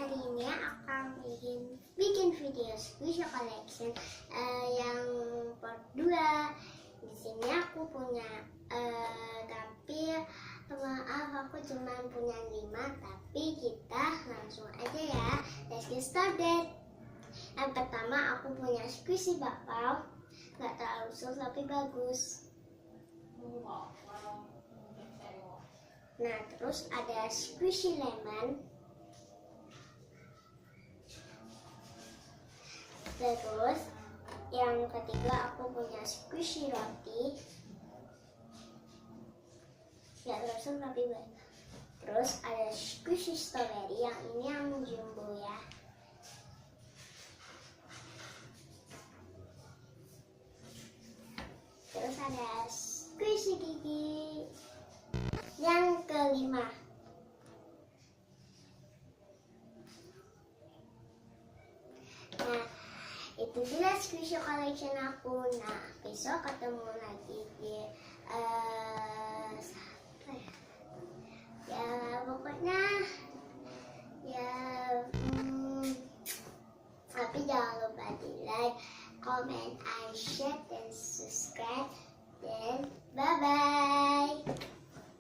hari ini akan bikin video squishy collection yang part 2. Di sini aku punya tapi maaf aku cuma punya 5, tapi kita langsung aja ya. Let's get started. Yang pertama aku punya squishy bakpao, nggak terlalu sul tapi bagus. Nah, terus ada squishy lemon. Terus yang ketiga aku punya squishy roti. Ya terus tapi baik. Terus ada squishy strawberry, yang ini yang jumbo ya. Terus ada squishy gigi yang kelima. Nah, itu dia squishy collection aku. Nah, besok ketemu lagi di ya pokoknya ya tapi jangan lupa di like, comment, and share, dan subscribe, dan bye bye.